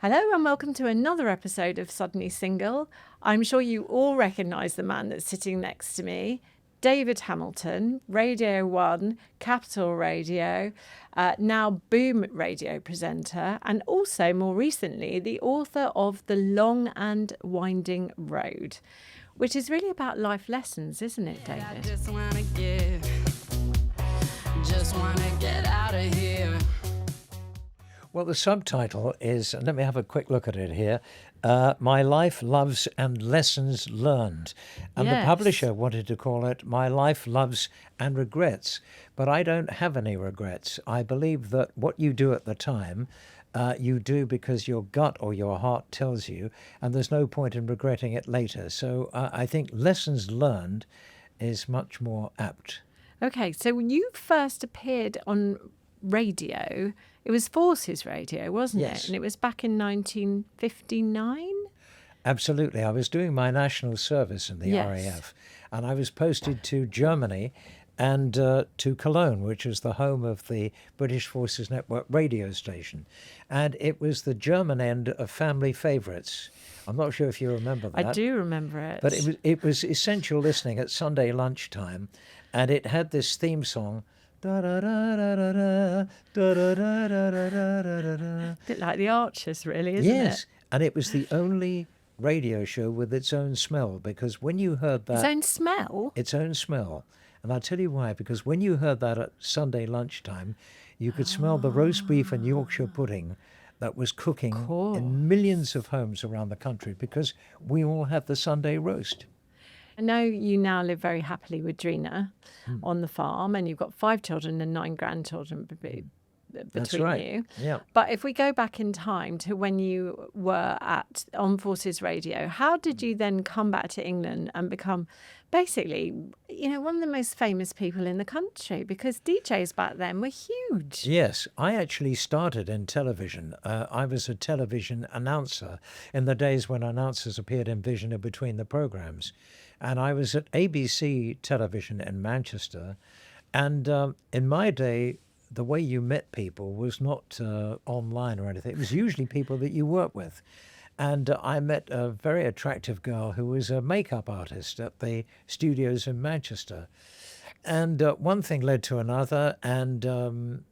Hello and welcome to another episode of Suddenly Single. I'm sure you all recognise the man that's sitting next to me, David Hamilton, Radio 1, Capital Radio, now Boom Radio presenter, and also more recently the author of The Long and Winding Road, which is really about life lessons, isn't it, David? I just wanna get out of here. Well, the subtitle is, let me have a quick look at it here, My Life, Loves and Lessons Learned. And Yes. the publisher wanted to call it My Life, Loves and Regrets. But I don't have any regrets. I believe that what you do at the time, you do because your gut or your heart tells you, and there's no point in regretting it later. So I think lessons learned is much more apt. Okay, so when you first appeared on radio, it was Forces Radio, wasn't Yes. it? And it was back in 1959? Absolutely. I was doing my national service in the Yes. RAF, and I was posted to Germany and to Cologne, which is the home of the British Forces Network radio station. And it was the German end of Family Favourites. I'm not sure if you remember that. I do remember it. But it was essential listening at Sunday lunchtime, and it had this theme song. Da da da da da da da da da da da da da. A bit like the Archers, really, isn't Yes, it? and it was the only radio show with its own smell, because when you heard that, Its own smell? its own smell, and I'll tell you why, because when you heard that at Sunday lunchtime, you could smell the roast beef and Yorkshire pudding that was cooking in millions of homes around the country, because we all had the Sunday roast. I know you now live very happily with Drina Hmm. on the farm, and you've got 5 children and 9 grandchildren between right. you. Yeah. But if we go back in time to when you were on Forces Radio, how did you then come back to England and become basically, one of the most famous people in the country? Because DJs back then were huge. Yes, I actually started in television. I was a television announcer in the days when announcers appeared in vision in between the programs. And I was at ABC Television in Manchester. And in my day, the way you met people was not online or anything. It was usually people that you worked with. And I met a very attractive girl who was a makeup artist at the studios in Manchester. And one thing led to another, and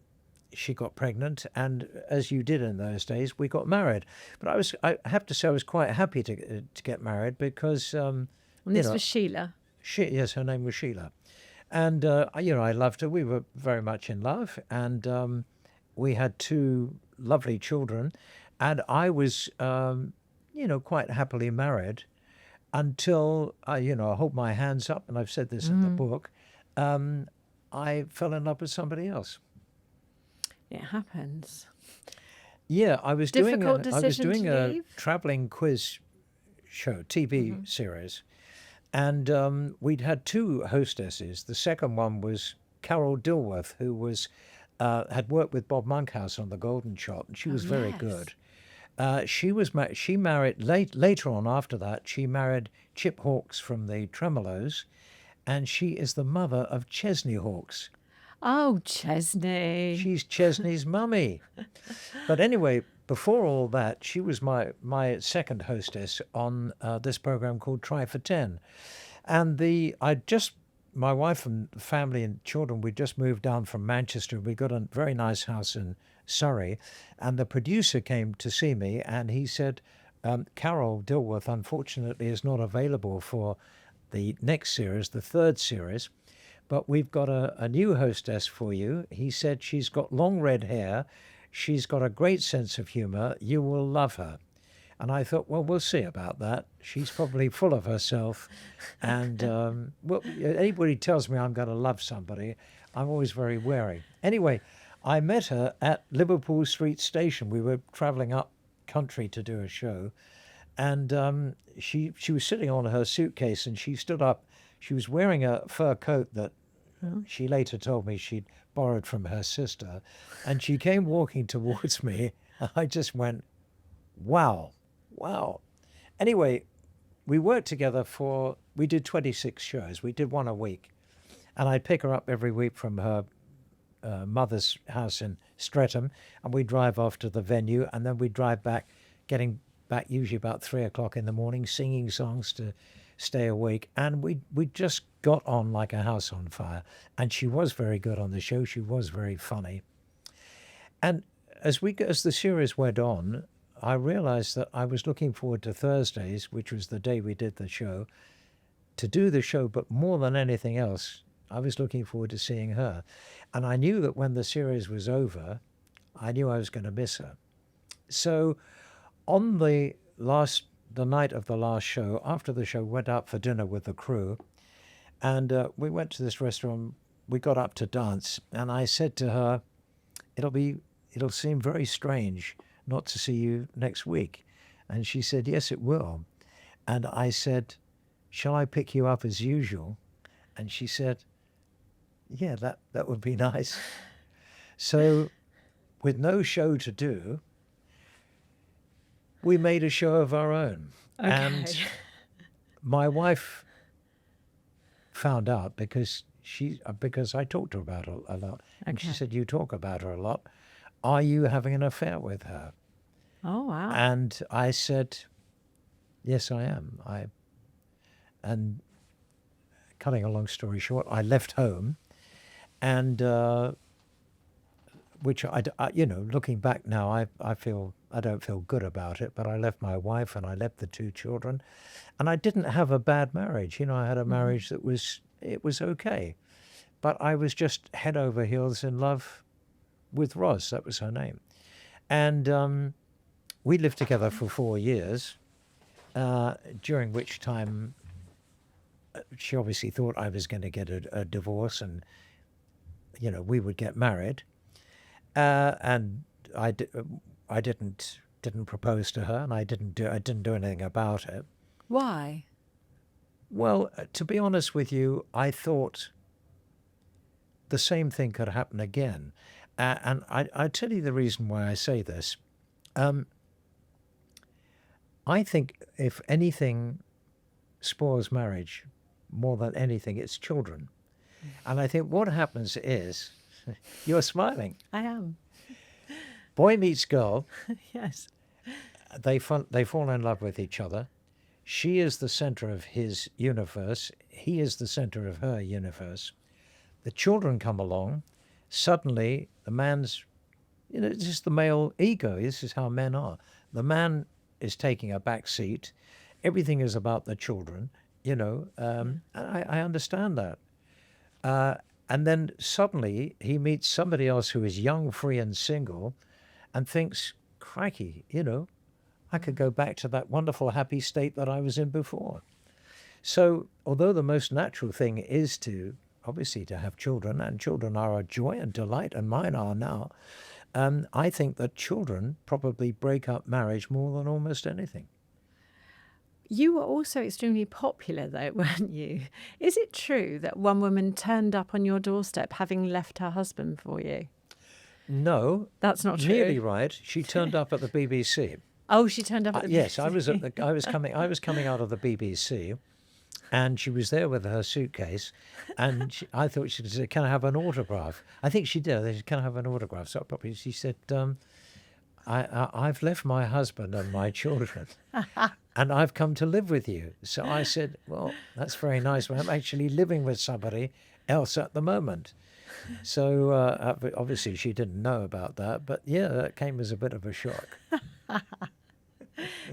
she got pregnant. And as you did in those days, we got married. But I have to say, I was quite happy to get married because, And this was Sheila. yes, her name was Sheila. And, I loved her. We were very much in love. And we had 2 lovely children. And I was, quite happily married until, I hold my hands up, and I've said this in the book, I fell in love with somebody else. It happens. Yeah, I was Difficult doing decision to a leave? traveling quiz show, TV series, and we'd had 2 hostesses. The second one was Carol Dilworth, who was had worked with Bob Monkhouse on The Golden Shot, and she was very yes. good. She married later on. After that, she married Chip Hawkes from the Tremolos, and she is the mother of Chesney Hawkes. Oh, Chesney. She's Chesney's mummy. But anyway, before all that, she was my second hostess on this program called Try for 10. And my wife and family and children, we just moved down from Manchester. We got a very nice house in Surrey. And the producer came to see me, and he said, Carol Dilworth, unfortunately, is not available for the next series, the 3rd series. But we've got a new hostess for you. He said she's got long red hair. She's got a great sense of humor. You will love her. And I thought, well, we'll see about that. She's probably full of herself. And anybody tells me I'm going to love somebody, I'm always very wary. Anyway, I met her at Liverpool Street Station. We were traveling up country to do a show. And she was sitting on her suitcase, and she stood up. She was wearing a fur coat that she later told me she'd borrowed from her sister. And she came walking towards me. I just went, wow. Anyway, we worked together we did 26 shows. We did one a week. And I'd pick her up every week from her mother's house in Streatham, and we'd drive off to the venue, and then we'd drive back getting back usually about 3 o'clock in the morning, singing songs to stay awake. And we just got on like a house on fire. And she was very good on the show. She was very funny. And as the series went on, I realized that I was looking forward to Thursdays, which was the day we did the show, to do the show. But more than anything else, I was looking forward to seeing her. And I knew that when the series was over, I knew I was going to miss her. So on the night of the last show, after the show, went out for dinner with the crew. And we went to this restaurant. We got up to dance. And I said to her, it'll seem very strange not to see you next week. And she said, yes, it will. And I said, shall I pick you up as usual? And she said, yeah, that would be nice. So with no show to do, we made a show of our own. Okay. And my wife found out because I talked to her about her a lot. And she Okay. said, you talk about her a lot. Are you having an affair with her? Oh, wow. And I said, yes, I am. And cutting a long story short, I left home, and which looking back now, I don't feel good about it. But I left my wife and I left the 2 children, and I didn't have a bad marriage. I had a marriage that was okay, but I was just head over heels in love with Roz. That was her name, and we lived together for 4 years, during which time she obviously thought I was going to get a divorce, and we would get married. And I didn't propose to her, and I didn't do anything about it. Why? Well, to be honest with you, I thought the same thing could happen again. And I tell you the reason why I say this. I think if anything spoils marriage more than anything, it's children. And I think what happens is, you're smiling. I am. Boy meets girl. Yes. They fall in love with each other. She is the center of his universe. He is the center of her universe. The children come along. Suddenly, the man's, it's just the male ego. This is how men are. The man is taking a back seat. Everything is about the children, and I understand that. And then suddenly he meets somebody else who is young, free, and single, and thinks, crikey, I could go back to that wonderful, happy state that I was in before. So although the most natural thing is obviously to have children, and children are a joy and delight, and mine are now, I think that children probably break up marriage more than almost anything. You were also extremely popular, though, weren't you? Is it true that one woman turned up on your doorstep having left her husband for you? No. That's not true. Nearly right. She turned up at the BBC. Oh, she turned up at the Yes, I was coming out of the BBC, and she was there with her suitcase, and I thought she said, "Can I have an autograph?" I think she did. They said, "Can I have an autograph?" So probably she said, I've left my husband and my children, and I've come to live with you." So I said, "Well, that's very nice, but I'm actually living with somebody else at the moment." So obviously she didn't know about that, but yeah, that came as a bit of a shock.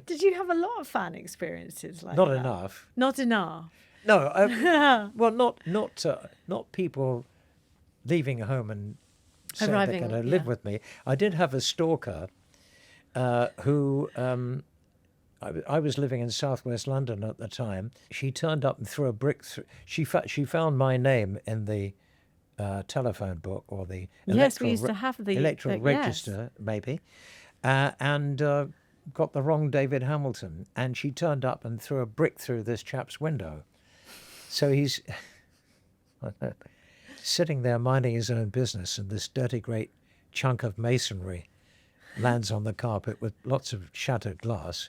Did you have a lot of fan experiences like Not that? enough. Not enough. No, well, not people leaving home and saying they're Arriving, going to live yeah. with me. I did have a stalker who I was living in southwest London at the time. She turned up and threw a brick through. She found my name in the telephone book, or the Yes, we used to have the electoral yes. register, maybe, and got the wrong David Hamilton. And she turned up and threw a brick through this chap's window. So he's sitting there minding his own business, and this dirty great chunk of masonry lands on the carpet with lots of shattered glass.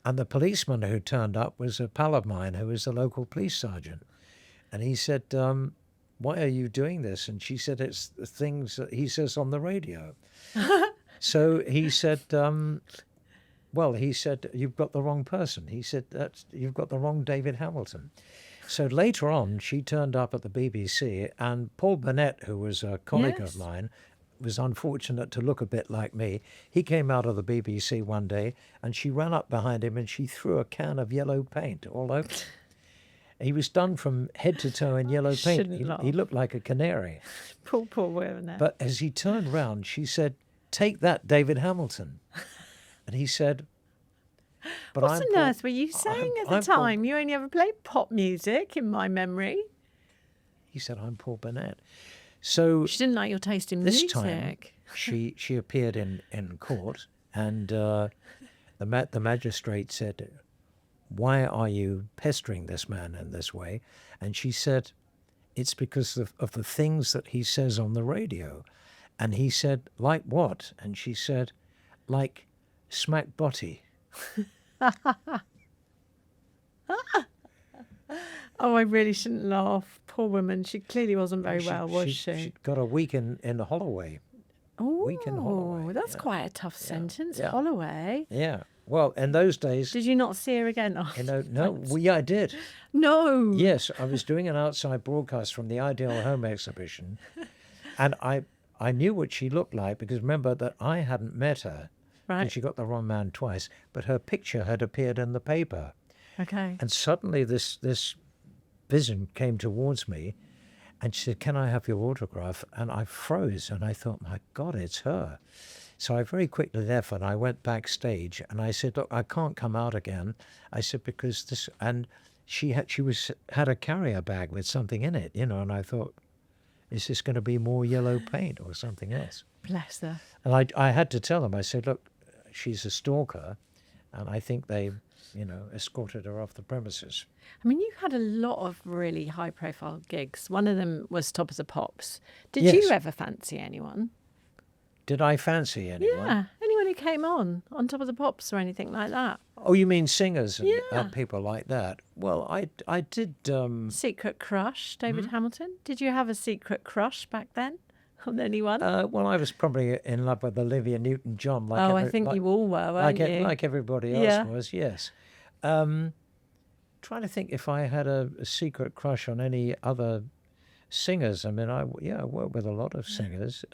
And the policeman who turned up was a pal of mine who was the local police sergeant. And he said, "Why are you doing this?" And she said, "It's the things that he says on the radio." So he said, Well, he said, you've got the wrong person. He said, you've got the wrong David Hamilton. So later on, she turned up at the BBC, and Paul Burnett, who was a colleague Yes. of mine, was unfortunate to look a bit like me. He came out of the BBC one day, and she ran up behind him and she threw a can of yellow paint all over him. He was done from head to toe in yellow paint. Shouldn't He laugh. looked like a canary. Poor woman. But as he turned round, she said, "Take that, David Hamilton." And he said, "But What I'm on Paul- earth were you saying at the I'm Paul-" time? You only ever played pop music, in my memory. He said, "I'm Paul Burnett." So She didn't like your taste in this music. time, she appeared in court, and the magistrate said, "Why are you pestering this man in this way?" And she said, "It's because of the things that he says on the radio." And he said, "Like what?" And she said, "Like smack botty." Oh, I really shouldn't laugh. Poor woman. She clearly wasn't very well, was she? She'd got a week in Holloway. week in Holloway. Oh, that's Yeah. quite a tough sentence. Yeah. Holloway. Yeah. Well, in those days, Did you not see her again? yeah, I did. No. Yes, I was doing an outside broadcast from the Ideal Home exhibition, and I knew what she looked like because remember that I hadn't met her. Right. And she got the wrong man twice, but her picture had appeared in the paper. Okay. And suddenly this vision came towards me, and she said, "Can I have your autograph?" And I froze, and I thought, my God, it's her. So I very quickly left, and I went backstage, and I said, "Look, I can't come out again." I said, because this, and she had a carrier bag with something in it, and I thought, is this going to be more yellow paint or something else? Bless her. And I had to tell them, I said, "Look, she's a stalker," and I think they, escorted her off the premises. I mean, you had a lot of really high-profile gigs. One of them was Top of the Pops. Did Yes. you ever fancy anyone? Did I fancy anyone? Yeah, anyone who came on Top of the Pops or anything like that. Oh, you mean singers and Yeah. people like that? Well, I did. Secret crush, David Hmm? Hamilton. Did you have a secret crush back then on anyone? Well, I was probably in love with Olivia Newton-John. Like I think you all were, weren't you? like everybody else Yeah. was. Yes. Trying to think if I had a secret crush on any other singers. I mean, I worked with a lot of singers.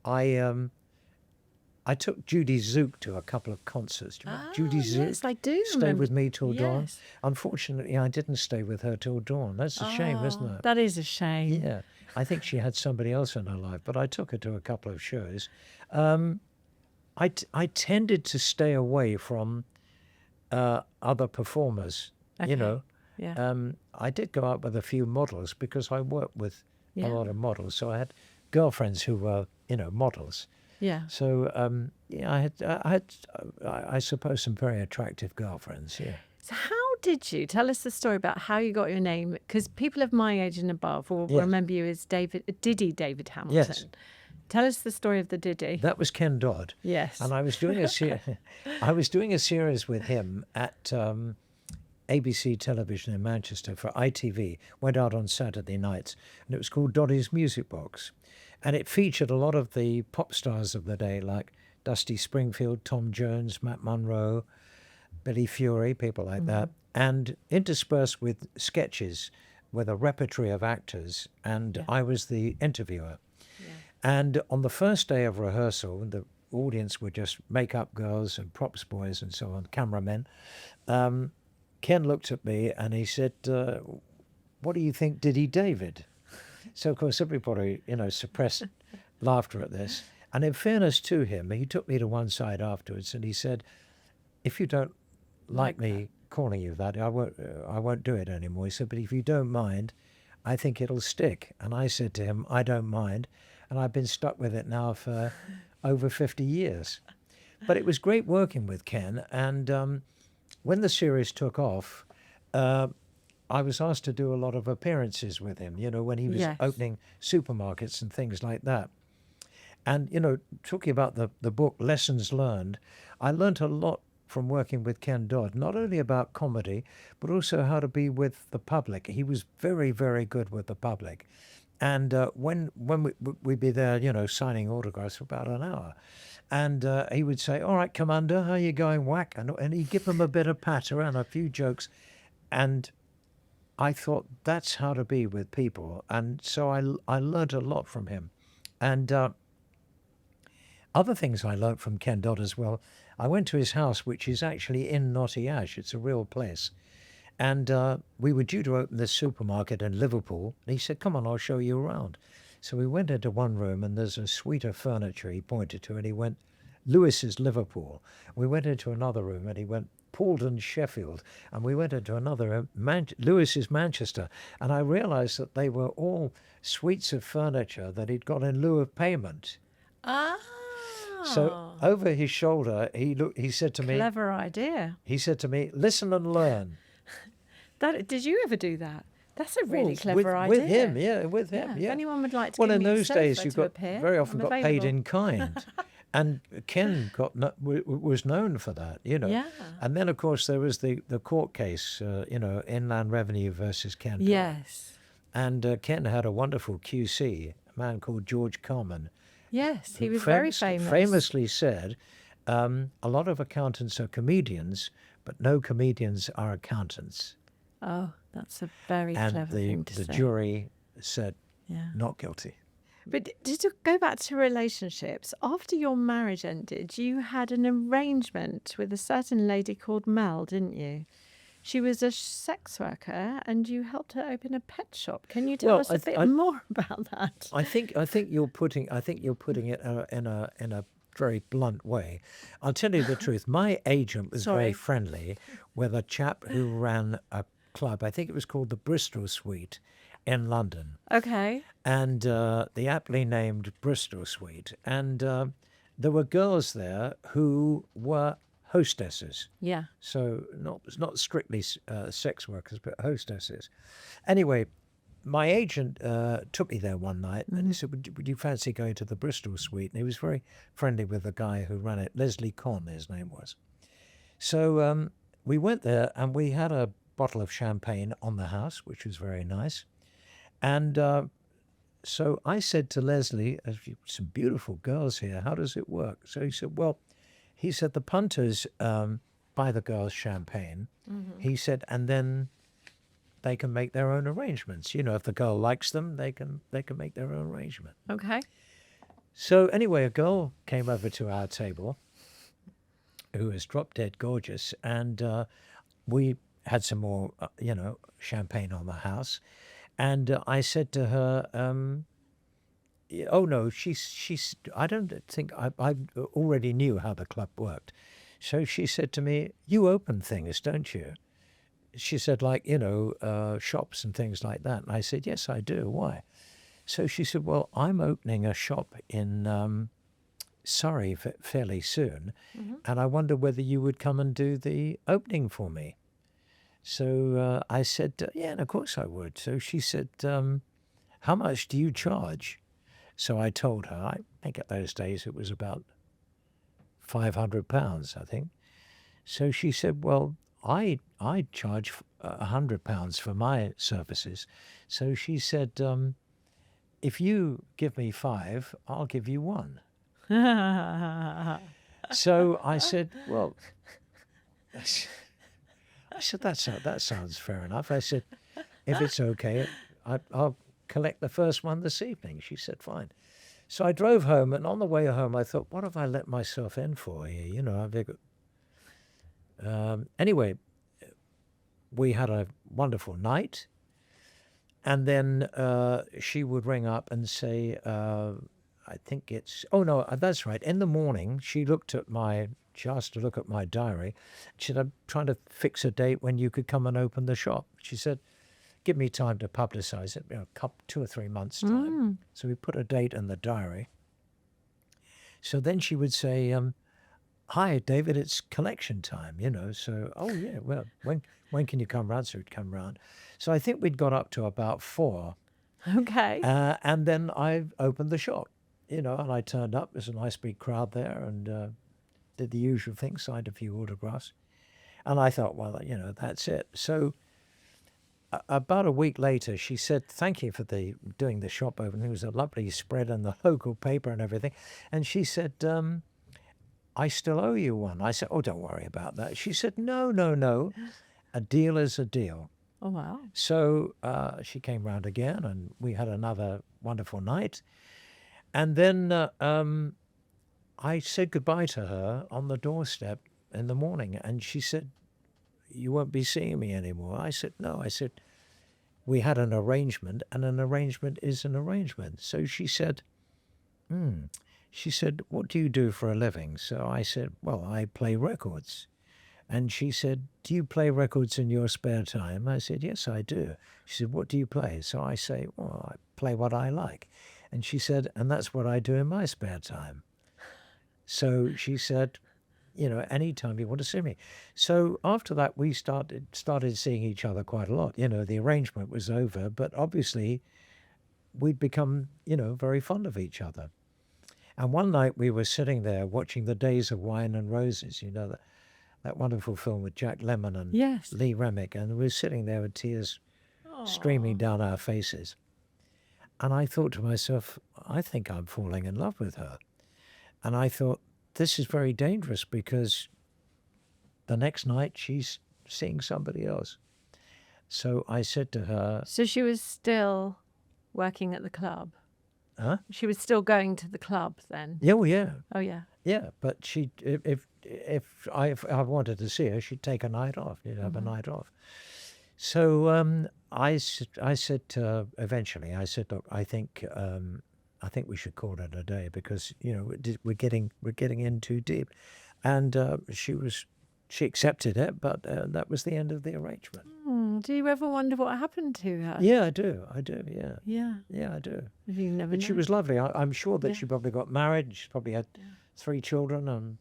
I took Judy Zook to a couple of concerts. Do you remember Judy Zook? Yes, I do Stay remember. with me till dawn. Yes. Unfortunately, I didn't stay with her till dawn. That's a shame, isn't Oh, it? That is a shame. Yeah, I think she had somebody else in her life, but I took her to a couple of shows. I tended to stay away from other performers. Okay. Yeah. I did go out with a few models because I worked with Yeah. a lot of models, so I had girlfriends who were, models. Yeah. So I had, I suppose, some very attractive girlfriends. Yeah. So how did you tell us the story about how you got your name? Because people of my age and above will Yes. remember you as David Hamilton. Yes. Tell us the story of the Diddy. That was Ken Dodd. Yes. And I was doing a series with him at ABC Television in Manchester for ITV. Went out on Saturday nights, and it was called Doddy's Music Box, and it featured a lot of the pop stars of the day, like Dusty Springfield, Tom Jones, Matt Monro, Billy Fury, people like that, and interspersed with sketches with a repertory of actors, and I was the interviewer. And on the first day of rehearsal, the audience were just makeup girls and props boys and so on, cameramen. Ken looked at me and he said, "What do you think, Diddy David?" So, of course, everybody, suppressed laughter at this. And in fairness to him, he took me to one side afterwards and he said, "If you don't like me calling you that, I won't do it anymore." He said, "But if you don't mind, I think it'll stick." And I said to him, "I don't mind." And I've been stuck with it now for over 50 years. But it was great working with Ken. And when the series took off, I was asked to do a lot of appearances with him, when he was Yes. opening supermarkets and things like that. And, talking about the book, Lessons Learned, I learned a lot from working with Ken Dodd, not only about comedy, but also how to be with the public. He was very, very good with the public. And when we'd be there, signing autographs for about an hour, and he would say, "All right, Commander, how you going, Whack?" And he'd give them a bit of patter and a few jokes, and I thought that's how to be with people, and so I learned a lot from him, and other things I learned from Ken Dodd as well. I went to his house, which is actually in Knotty Ash. It's a real place. And we were due to open this supermarket in Liverpool. And he said, "Come on, I'll show you around." So we went into one room, and there's a suite of furniture he pointed to, and he went, "Lewis's Liverpool." We went into another room, and he went, "Paulden's Sheffield." And we went into another room, Lewis's Manchester. And I realized that they were all suites of furniture that he'd got in lieu of payment. Ah. So over his shoulder, he said to me, Clever idea. he said to me, "Listen and learn." Did you ever do that? That's a really Well, clever idea. With him, yeah, with him, If yeah. anyone would like to Well, give in me a those sofa days, you to got appear, very often I'm got paid available. in kind, and Ken was known for that, Yeah. And then, of course, there was the court case, Inland Revenue versus Ken. Yes. And Ken had a wonderful QC, a man called George Carman. Yes, he who was very famous. Famously said, "A lot of accountants are comedians, but no comedians are accountants." Oh, that's a very And clever thing to the say. jury said, Yeah. "Not guilty." But to go back to relationships, after your marriage ended, you had an arrangement with a certain lady called Mel, didn't you? She was a sex worker, and you helped her open a pet shop. Can you tell Well, us a bit more about that? I think you're putting it in a very blunt way. I'll tell you the truth. My agent was Sorry. very friendly with a chap who ran a club. I think it was called the Bristol Suite in London, Okay. and the aptly named Bristol Suite. And there were girls there who were hostesses. Yeah. So not strictly sex workers, but hostesses. Anyway, my agent took me there one night, and he said, would you fancy going to the Bristol Suite? And he was very friendly with the guy who ran it, Leslie Conn, his name was. So we went there, and we had a bottle of champagne on the house, which was very nice. And so I said to Leslie, "Some beautiful girls here. How does it work?" So he said, the punters buy the girls champagne. He said, and then they can make their own arrangements. If the girl likes them, they can make their own arrangement. Okay. So anyway, a girl came over to our table who was drop dead gorgeous, and we had some more, champagne on the house. And I said to her, "Oh no, she's. I don't think I already knew how the club worked." So she said to me, "You open things, don't you?" She said, like, shops and things like that. And I said, "Yes, I do. Why?" So she said, "Well, I'm opening a shop in Surrey fairly soon, and I wonder whether you would come and do the opening for me." So I said, "Yeah, and of course I would." So she said, "How much do you charge?" So I told her, I think at those days it was about £500, I think. So she said, "Well, I charge £100 for my services." So she said, "If you give me 5, I'll give you 1." So I said, "Well," I said, that sounds fair enough. I said, "If it's okay, I'll collect the first one this evening." She said, "Fine." So I drove home, and on the way home, I thought, what have I let myself in for here? Anyway, we had a wonderful night, and then she would ring up and say, I think it's, oh no, that's right. In the morning, she asked to look at my diary. She said, "I'm trying to fix a date when you could come and open the shop." She said, "Give me time to publicize it, 2 or 3 months' time." So we put a date in the diary. So then she would say, "Hi, David, it's collection time, So, "Oh yeah, well, when can you come round?" So we'd come round. So I think we'd got up to about 4. Okay. And then I opened the shop, and I turned up. There's a nice big crowd there, and did the usual thing, signed a few autographs. And I thought, well, that's it. So about a week later, she said, "Thank you for doing the shop opening. It was a lovely spread and the local paper and everything." And she said, "I still owe you one." I said, "Oh, don't worry about that." She said, "No, no, no. A deal is a deal." Oh, wow. So she came round again, and we had another wonderful night. And then I said goodbye to her on the doorstep in the morning, and she said, "You won't be seeing me anymore." I said, "No." I said, "We had an arrangement, and an arrangement is an arrangement." So she said, She said, "What do you do for a living?" So I said, "Well, I play records." And she said, "Do you play records in your spare time?" I said, "Yes, I do." She said, "What do you play?" So I say, "Well, I play what I like." And she said, "And that's what I do in my spare time." So she said, "Anytime you want to see me." So after that, we started seeing each other quite a lot. The arrangement was over, but obviously we'd become, very fond of each other. And one night we were sitting there watching The Days of Wine and Roses, that wonderful film with Jack Lemmon and Yes. Lee Remick, and we were sitting there with tears streaming down our faces. And I thought to myself, I think I'm falling in love with her. And I thought, this is very dangerous, because the next night she's seeing somebody else. So I said to her, So she was still working at the club? "Huh? She was still going to the club then? Yeah, well, yeah. Oh, yeah. Yeah, but she, if I wanted to see her, she'd take a night off. You'd have a night off. So I said to her eventually, I said, "Look, I think we should call it a day, because we're getting in too deep." And she accepted it, but that was the end of the arrangement. Do you ever wonder what happened to her? Yeah, I do. Yeah, Yeah. yeah, I do. You never But know. she was lovely. I'm sure that Yeah. she probably got married. She probably had 3 children, and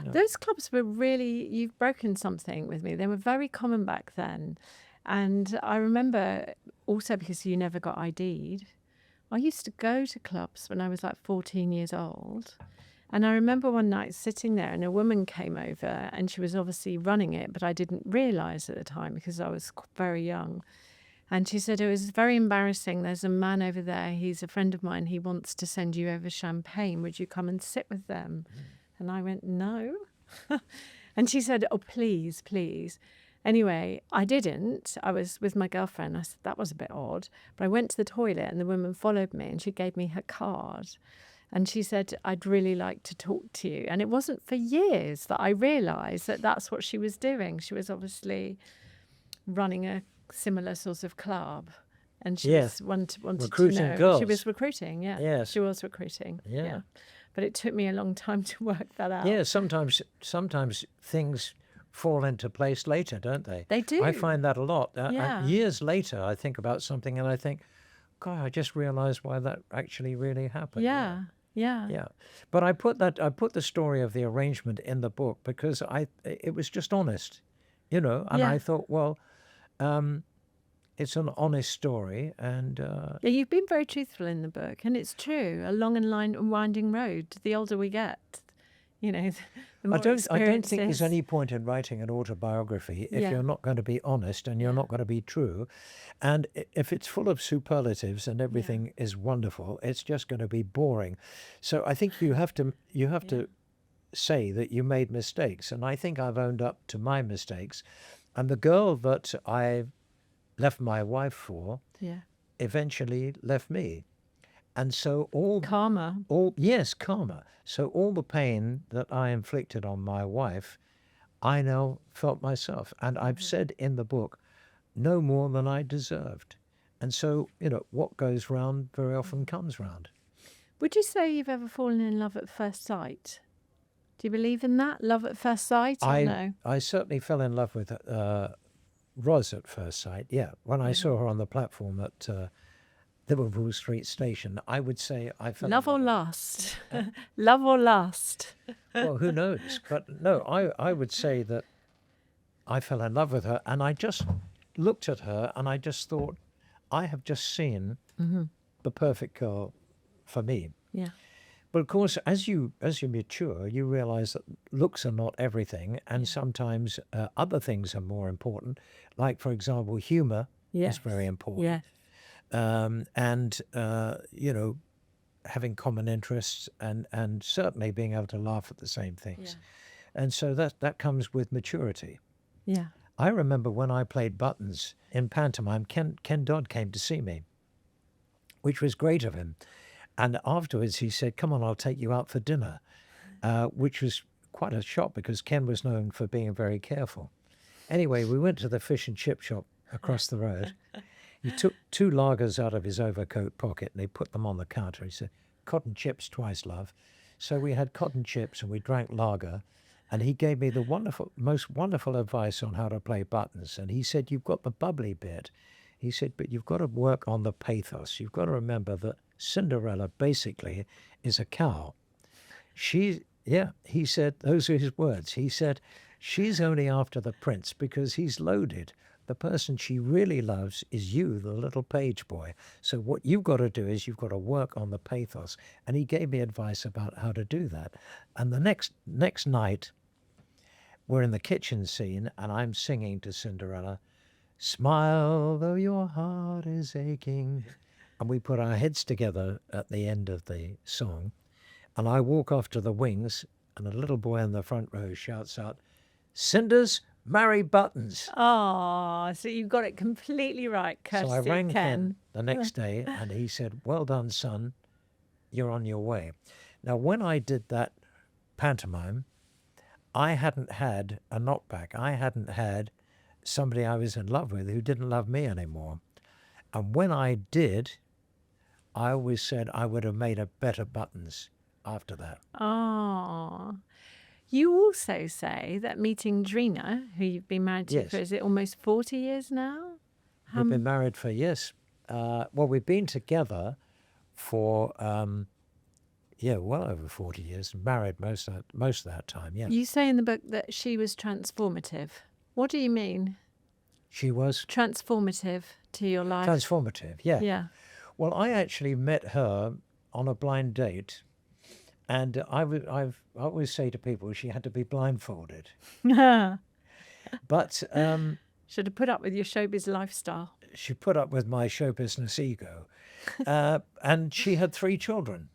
Those clubs were really, you've broken something with me. They were very common back then. And I remember also, because you never got ID'd, I used to go to clubs when I was like 14 years old. And I remember one night sitting there and a woman came over, and she was obviously running it, but I didn't realise at the time because I was very young. And she said, "It was very embarrassing. There's a man over there. He's a friend of mine. He wants to send you over champagne. Would you come and sit with them?" And I went, "No." And she said, "Oh, please, please." Anyway, I didn't. I was with my girlfriend. I said, that was a bit odd. But I went to the toilet and the woman followed me and she gave me her card. And she said, "I'd really like to talk to you." And it wasn't for years that I realised that that's what she was doing. She was obviously running a similar sort of club. And she Yes. wanted Recruiting to know. girls. She was recruiting, yeah. Yes. She was recruiting. Yeah. But it took me a long time to work that out. Yeah, sometimes things fall into place later, don't they? They do. I find that a lot. Yeah. Years later, I think about something and I think, God, I just realised why that actually really happened. Yeah. Yeah. But I put the story of the arrangement in the book because it was just honest, and Yeah. I thought, well, it's an honest story, and Yeah, you've been very truthful in the book, and it's true. A long and winding road. The older we get, the more I don't think there's experiences. any point in writing an autobiography if Yeah. you're not going to be honest and you're not going to be true. And if it's full of superlatives and everything is wonderful, it's just going to be boring. So I think you have to say that you made mistakes. And I think I've owned up to my mistakes. And the girl that I left my wife for Yeah. eventually left me. And so Karma. karma. So all the pain that I inflicted on my wife, I now felt myself. And I've said in the book, no more than I deserved. And so, what goes round very often comes round. Would you say you've ever fallen in love at first sight? Do you believe in that? Love at first sight? Or no? I certainly fell in love with Roz at first sight, yeah. When I saw her on the platform at Liverpool Street Station, I would say I fell Love in or love. lust? Love or lust? Well, who knows? But no, I would say that I fell in love with her, and I just looked at her and I just thought, I have just seen the perfect girl for me. Yeah. But of course, as you mature, you realise that looks are not everything, and sometimes other things are more important. Like, for example, humour is very important. Yeah. And having common interests and certainly being able to laugh at the same things. And so that comes with maturity. Yeah. I remember when I played Buttons in pantomime, Ken Dodd came to see me, which was great of him. And afterwards he said, come on, I'll take you out for dinner, which was quite a shock because Ken was known for being very careful. Anyway, we went to the fish and chip shop across the road. He took 2 lagers out of his overcoat pocket and he put them on the counter. He said, cotton chips twice, love. So we had cotton chips and we drank lager. And he gave me the most wonderful advice on how to play Buttons. And he said, you've got the bubbly bit. He said, but you've got to work on the pathos. You've got to remember that Cinderella basically is a cow. He said, those are his words. He said, she's only after the prince because he's loaded. The person she really loves is you, the little page boy. So what you've got to do is you've got to work on the pathos. And he gave me advice about how to do that. And the next night, we're in the kitchen scene and I'm singing to Cinderella, smile though your heart is aching. And we put our heads together at the end of the song. And I walk off to the wings and a little boy in the front row shouts out, Cinders, marry Buttons. Oh, so you got it completely right, courtesy So I rang of Ken the next day and he said, well done, son, you're on your way. Now, when I did that pantomime, I hadn't had a knockback. I hadn't had somebody I was in love with who didn't love me anymore. And when I did, I always said I would have made a better Buttons after that. Oh. You also say that meeting Drina, who you've been married to Yes. for, is it almost 40 years now? We've been married for, yes. Well, we've been together for, well over 40 years. Married most of that time, yeah. You say in the book that she was transformative. What do you mean? She was Transformative to your life? transformative, yeah. Yeah. Well, I actually met her on a blind date. And I always say to people she had to be blindfolded. But Should have put up with your showbiz lifestyle. she put up with my show business ego. And she had 3 children.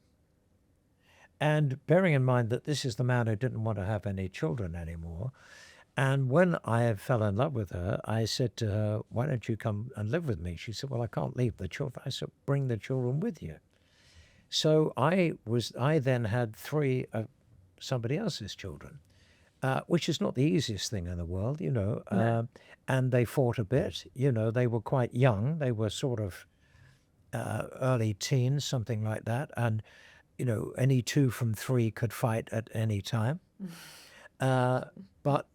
And bearing in mind that this is the man who didn't want to have any children anymore. And when I fell in love with her, I said to her, why don't you come and live with me? She said, well, I can't leave the children. I said, bring the children with you. So I then had 3 of somebody else's children, which is not the easiest thing in the world, No. and they fought a bit, they were quite young. They were sort of early teens, something like that. And, any 2 from 3 could fight at any time. But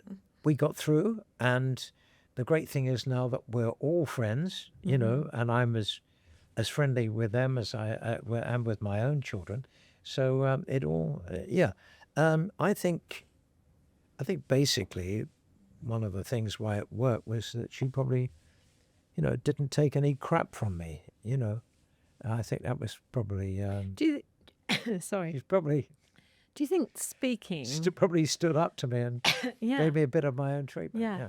we got through. And the great thing is now that we're all friends, and I'm as friendly with them as I am with my own children. So it all, I think basically one of the things why it worked was that she probably, didn't take any crap from me. I think that was probably. Sorry. She's probably Do you think speaking? probably stood up to me and Yeah. gave me a bit of my own treatment. Yeah.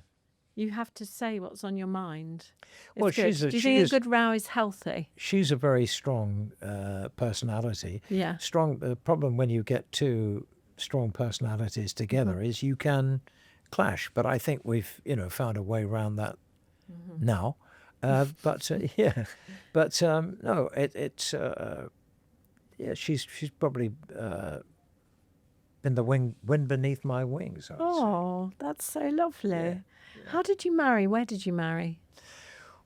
You have to say what's on your mind. Well, It's good. she's a- Do you she think is- a good row is healthy? She's a very strong personality. Yeah. Strong. The problem when you get 2 strong personalities together is you can clash. But I think we've found a way around that now. But no, it's she's probably been the wind beneath my wings. I would say. Oh, that's so lovely. How did you marry? Where did you marry?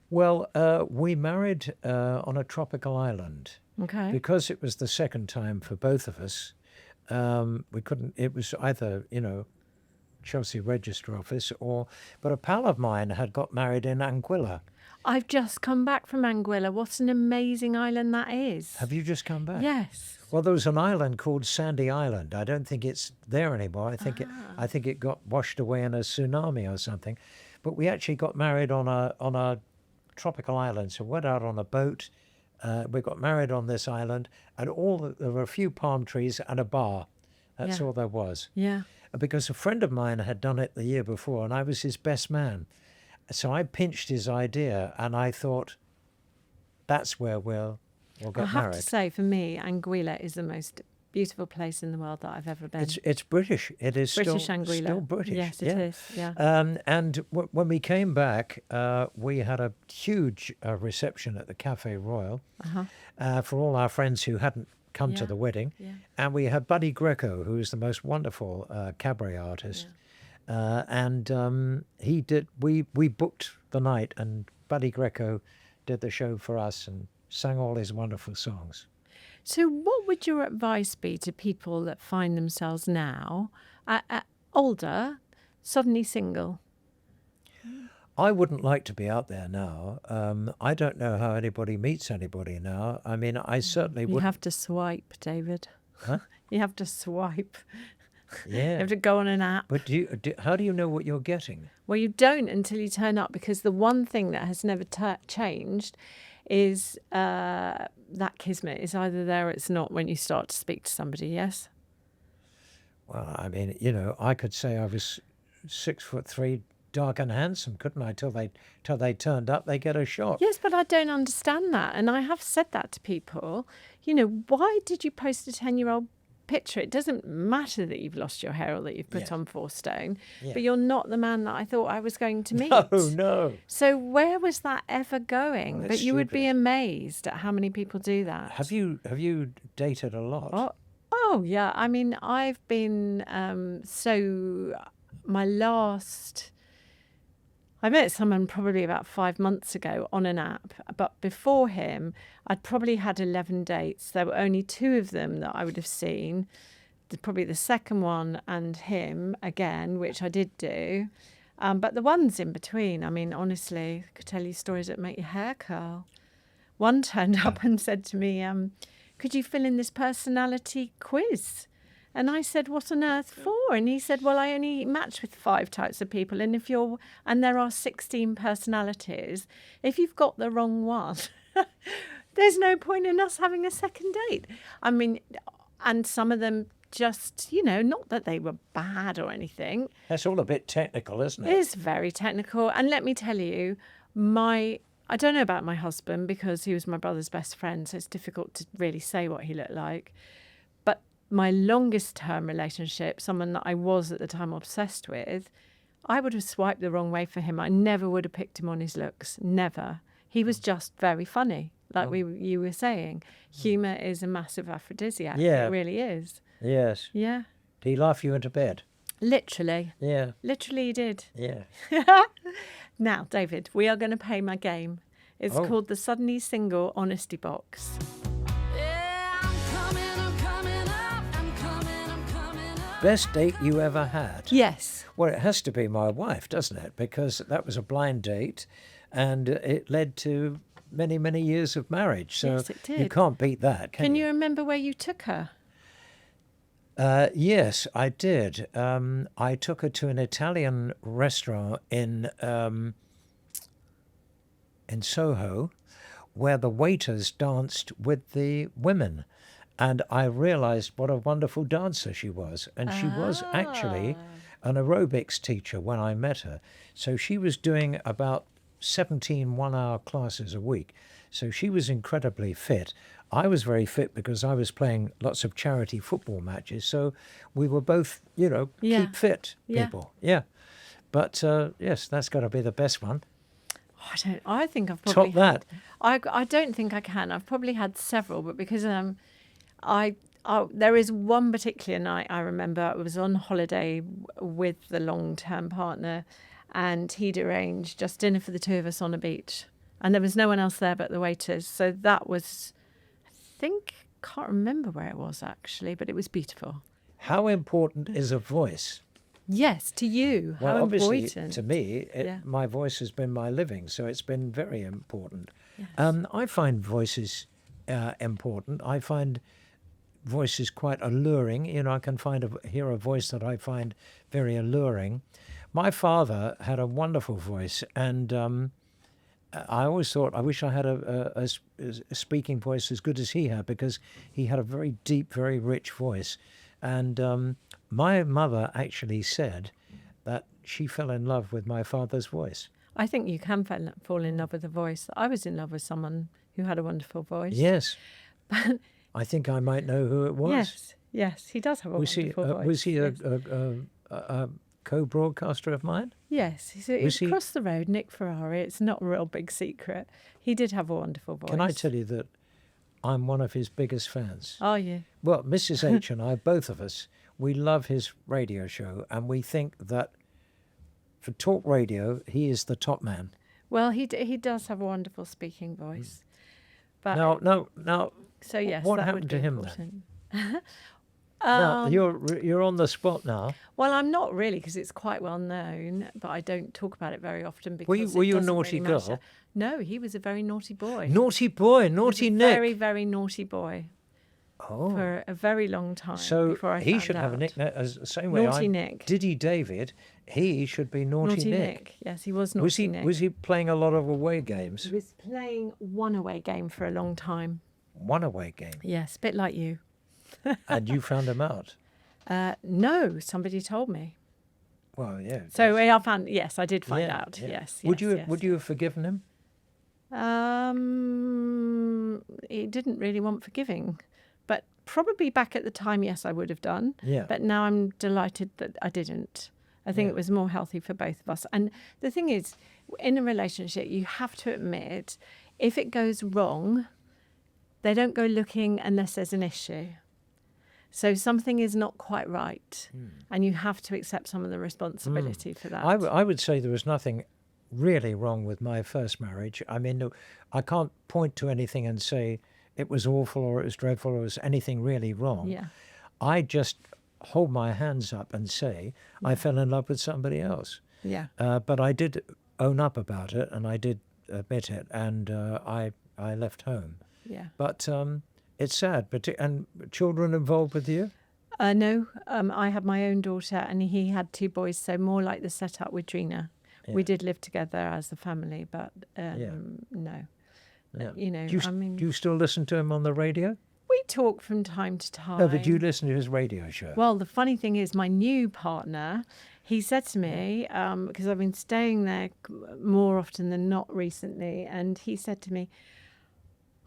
Well, we married on a tropical island. Okay. Because it was the second time for both of us. We couldn't. It was either Chelsea Register Office but a pal of mine had got married in Anguilla. I've just come back from Anguilla. What an amazing island that is. Have you just come back? Yes. Well, there was an island called Sandy Island. I don't think it's there anymore. I think it got washed away in a tsunami or something. But we actually got married on a tropical island. So we went out on a boat. We got married on this island, and there were a few palm trees and a bar. That's Yeah. all there was. Yeah. Because a friend of mine had done it the year before, and I was his best man. So I pinched his idea, and I thought, that's where we'll I get have married. to say, for me, Anguilla is the most beautiful place in the world that I've ever been. It's British. It is British still Anguilla. British. Yes, it is. Yeah. And when we came back, we had a huge reception at the Cafe Royal for all our friends who hadn't come to Yeah, the wedding. yeah. And we had Buddy Greco, who is the most wonderful cabaret artist. And he did. We booked the night, and Buddy Greco did the show for us and sang all his wonderful songs. So, what would your advice be to people that find themselves now, older, suddenly single? I wouldn't like to be out there now. I don't know how anybody meets anybody now. I mean, I certainly You would. have to swipe, David. Huh? You have to swipe. You Yeah. have to go on an app. But how do you know what you're getting? Well, you don't until you turn up, because the one thing that has never changed is that kismet is either there or it's not when you start to speak to somebody, yes? Well, I mean, you know, I could say I was 6'3", dark and handsome, couldn't I? Till they turned up, they get a shot. Yes, but I don't understand that. And I have said that to people. You know, why did you post a 10-year-old picture? It doesn't matter that you've lost your hair or that you've put Yes. on 4 stone, Yeah. but you're not the man that I thought I was going to meet. No. So where was that ever going? Well, But that's you would be stupid. amazed at how many people do that. Have you dated a lot? Oh yeah. I mean, I've been my last. I met someone probably about 5 months ago on an app, but before him, I'd probably had 11 dates. There were only 2 of them that I would have seen, probably the second one and him again, which I did do. But the ones in between, I mean, honestly, I could tell you stories that make your hair curl. One turned up and said to me, could you fill in this personality quiz? And I said, what on earth for? And he said, well, I only match with 5 types of people. And there are 16 personalities. If you've got the wrong one, there's no point in us having a second date. I mean, and some of them just, you know, not that they were bad or anything. That's all a bit technical, isn't It it? is very technical. And let me tell you, I don't know about my husband because he was my brother's best friend, so it's difficult to really say what he looked like. But my longest term relationship, someone that I was at the time obsessed with, I would have swiped the wrong way for him. I never would have picked him on his looks. Never. He was just very funny, like you were saying. Humour is a massive aphrodisiac. Yeah. It really is. Yes. Yeah. Did he laugh you into bed? Literally. Yeah. Literally he did. Yeah. Now, David, we are going to play my game. It's Oh. called the Suddenly Single Honesty Box. Yeah, I'm coming up, I'm coming up. Best date you ever had? Yes. Well, it has to be my wife, doesn't it? Because that was a blind date, and it led to many, many years of marriage. So Yes, it you did. can't beat that, can Can you? you remember where you took her? Yes, I did. I took her to an Italian restaurant in Soho, where the waiters danced with the women. And I realized what a wonderful dancer she was. And she was actually an aerobics teacher when I met her. So she was doing about 17 one-hour classes a week. So she was incredibly fit. I was very fit because I was playing lots of charity football matches. So we were both, you know, Yeah. keep fit Yeah. people. Yeah. But yes, that's got to be the best one. I think I've probably Top that. I don't think I can. I've probably had several, but because there is one particular night I remember. I was on holiday with the long-term partner, and he'd arranged just dinner for the 2 of us on a beach, and there was no one else there but the waiters. So that was, can't remember where it was actually, but it was beautiful. How important is a voice? Yes, to you. Well, How obviously, important. to me, Yeah. my voice has been my living, so it's been very important. Yes. I find voices important. I find voices quite alluring. You know, I can hear a voice that I find very alluring. My father had a wonderful voice, and I always thought I wish I had a speaking voice as good as he had, because he had a very deep, very rich voice. And my mother actually said that she fell in love with my father's voice. I think you can fall in love with a voice. I was in love with someone who had a wonderful voice. Yes. I think I might know who it was. Yes, he does have a wonderful voice. Was he yes. a co-broadcaster of mine? Yes, it's across the road, Nick Ferrari. It's not a real big secret. He did have a wonderful voice. Can I tell you that I'm one of his biggest fans? Are you? Well, Mrs. H and I, both of us, we love his radio show, and we think that for talk radio, he is the top man. Well, he does have a wonderful speaking voice. But Now, so yes, what that happened would to be him important. then? Now, you're on the spot now. Well, I'm not really because it's quite well known, but I don't talk about it very often because Were you a doesn't naughty really matter. girl? No, he was a very naughty boy. Naughty boy, naughty Nick. Very, very naughty boy Oh, for a very long time. so before I he found should have a out. nickname as the same way. Naughty I'm Nick. Diddy David. He should be naughty, Nick. Yes, he was naughty Nick. Was he playing a lot of away games? He was playing one away game for a long time. One away game, Yes, a bit like you. and you found him out. No, somebody told me. Well, yeah. So I found. Yes, I did find Yeah, out. yeah. Yes. Would yes, you have forgiven him? He didn't really want forgiving, but probably back at the time, yes, I would have done. Yeah. But now I'm delighted that I didn't. I think Yeah. it was more healthy for both of us. And the thing is, in a relationship, you have to admit, if it goes wrong, they don't go looking unless there's an issue. So something is not quite right, and you have to accept some of the responsibility for that. I would say there was nothing really wrong with my first marriage. I mean, I can't point to anything and say it was awful or it was dreadful or it was anything really wrong. Yeah. I just hold my hands up and say I fell in love with somebody else. Yeah. But I did own up about it, and I did admit it, and I left home. Yeah. But it's sad. And children involved with you? No, I had my own daughter and he had two boys, so more like the setup with Drina. Yeah. We did live together as a family, but no. Yeah. You know, Do you still listen to him on the radio? we talk from time to time. No, but you listen to his radio show. Well, the funny thing is, my new partner, he said to me, because I've been staying there more often than not recently, and he said to me,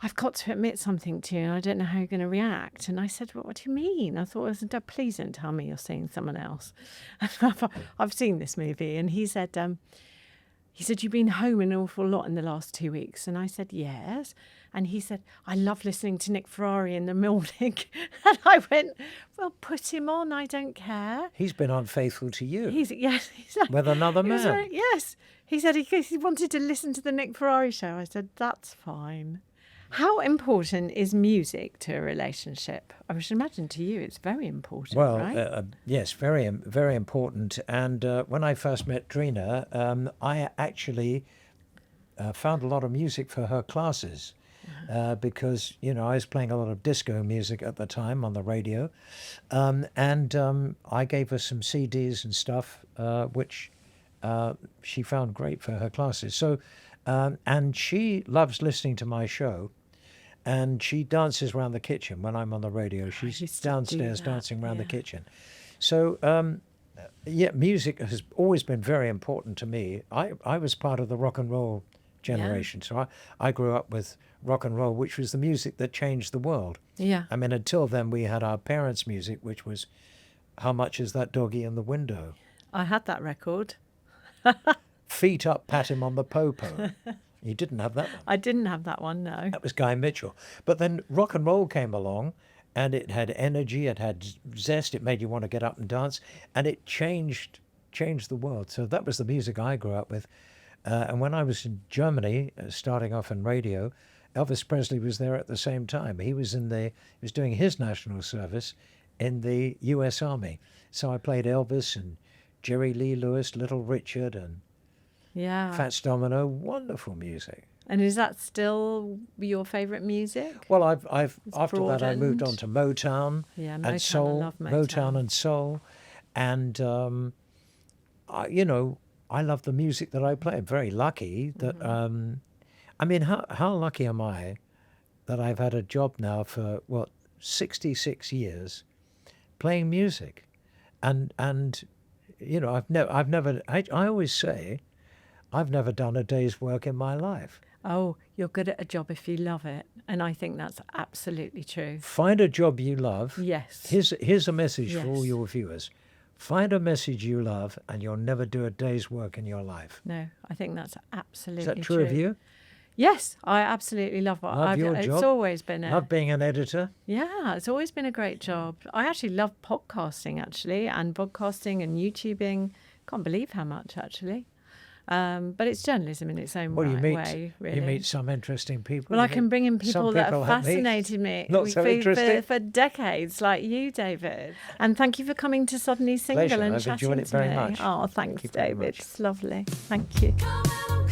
I've got to admit something to you, and I don't know how you're going to react. And I said, well, what do you mean? I thought, please don't tell me you're seeing someone else. I've seen this movie. And he said, you've been home an awful lot in the last 2 weeks. And I said, yes. And he said, I love listening to Nick Ferrari in the morning. And I went, well, put him on. I don't care. He's been unfaithful to you He's with another he was man. very- yes. He said he wanted to listen to the Nick Ferrari show. I said, that's fine. How important is music to a relationship? I should imagine to you it's very important, Well, right? yes, very, very important. And when I first met Drina, I actually found a lot of music for her classes because, I was playing a lot of disco music at the time on the radio. And I gave her some CDs and stuff, which she found great for her classes. So, and she loves listening to my show. And she dances around the kitchen when I'm on the radio. She's used to do downstairs that, dancing around the yeah. kitchen. So, music has always been very important to me. I was part of the rock and roll generation. So I grew up with rock and roll, which was the music that changed the world. Yeah. I mean, until then, we had our parents' music, which was How Much Is That Doggy in the Window? I had that record. Feet Up, Pat Him on the Popo. You didn't have that one. I didn't have that one, no. That was Guy Mitchell. But then rock and roll came along, and it had energy, it had zest, it made you want to get up and dance, and it changed the world. So that was the music I grew up with. And when I was in Germany, starting off in radio, Elvis Presley was there at the same time. He was doing his national service in the U.S. Army. So I played Elvis and Jerry Lee Lewis, Little Richard, and Yeah. Fats Domino. Wonderful music. And is that still your favourite music? Well, I've after that I moved on broadened. to Motown, Yeah, Motown, and I soul, love Motown. and soul, and I love the music that I play. I'm very lucky that Mm-hmm. I mean, how lucky am I that I've had a job now for 66 years playing music, and I always say I've never done a day's work in my life. Oh, you're good at a job if you love it. And I think that's absolutely true. Find a job you love. Yes. Here's a message for all Yes. your viewers. Find a message you love and you'll never do a day's work in your life. No, I think that's absolutely Is that true of you? Yes, I absolutely love what Love your it's job? always been Love being an editor? yeah, it's always been a great job. I actually love podcasting and broadcasting and YouTubing. Can't believe how much actually. But it's journalism in its own Well, you meet way, really. you meet some interesting people. Well, I You can meet bring in some people that have like me. fascinated me Not so for, interesting. for decades, like you, David. And thank you for coming to Suddenly Single Pleasure. and I've chatting enjoyed it to very me. much. Oh, thanks, Thank you very David. much. It's lovely. Thank you. Coming, I'm